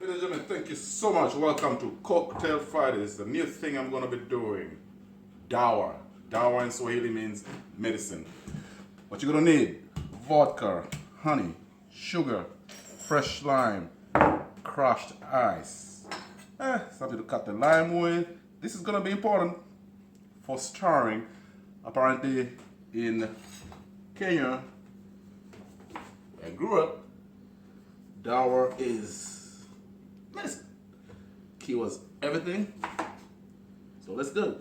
Ladies and gentlemen, thank you so much. Welcome to Cocktail Fridays. The new thing I'm going to be doing. Dawa. Dawa in Swahili means medicine. What you're going to need: vodka, honey, sugar, fresh lime, crushed ice. Something to cut the lime with. This is going to be important for stirring. Apparently in Kenya, where I grew up, Dawa is medicine. Key was everything. So let's do it.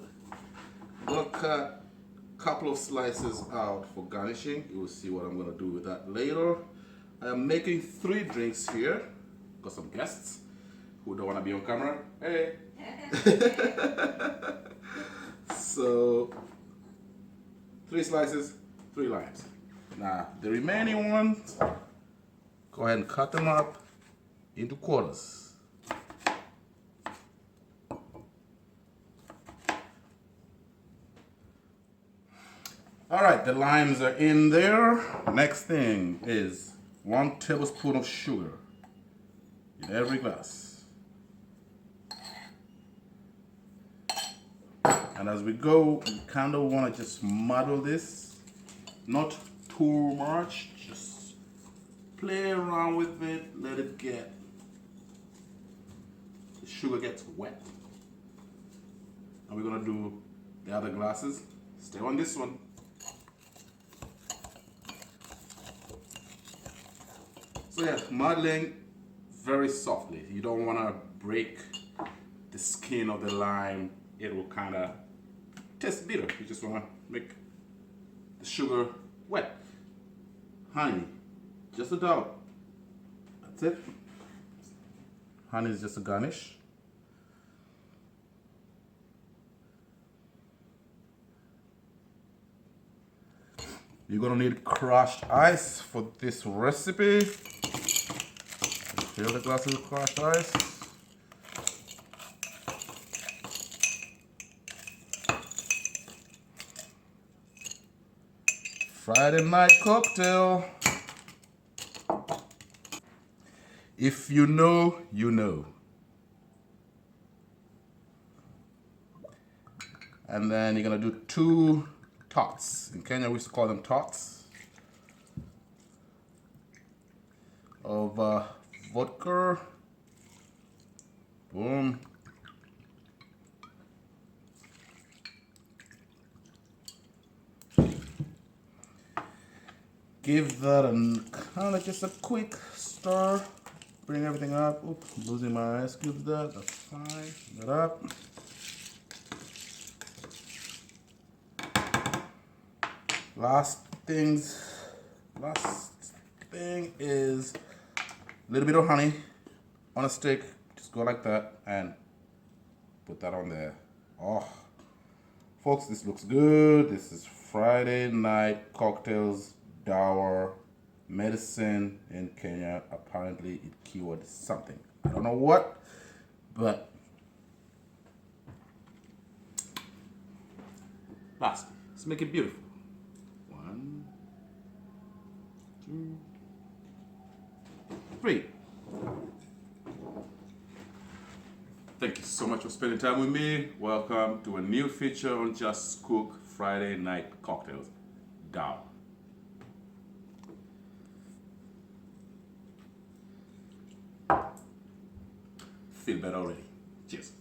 I'm gonna cut a couple of slices out for garnishing. You will see what I'm gonna do with that later. I am making 3 drinks here. Got some guests who don't wanna be on camera. Hey. So 3 slices, 3 limes. Now the remaining ones, go ahead and cut them up into quarters. All right, the limes are in there. Next thing is 1 tablespoon of sugar in every glass. And as we go, we kind of want to just muddle this, not too much, just play around with it, let it get, the sugar gets wet. And we're gonna do the other glasses. Stay on this one. So yeah, muddling very softly. You don't wanna break the skin of the lime. It will kinda taste bitter. You just wanna make the sugar wet. Honey, just a dollop. That's it. Honey is just a garnish. You're gonna need crushed ice for this recipe. Fill the glasses with crushed ice. Friday night cocktail. If you know, you know. And then you're gonna do 2 tots. In Kenya, we used to call them tots. Of vodka. Boom. Give that a kind of just a quick stir. Bring everything up. Oops, losing my ice cubes there. That's fine. Bring that up. Last thing is a little bit of honey on a stick. Just go like that and put that on there. Oh, folks, this looks good. This is Friday night cocktails, Dawa, medicine in Kenya. Apparently it cured something. I don't know what, but lastly, let's make it beautiful. 1, 2, 3. Thank you so much for spending time with me. Welcome to a new feature on Just Cook Friday Night Cocktails. Dawa. Feel better already. Cheers.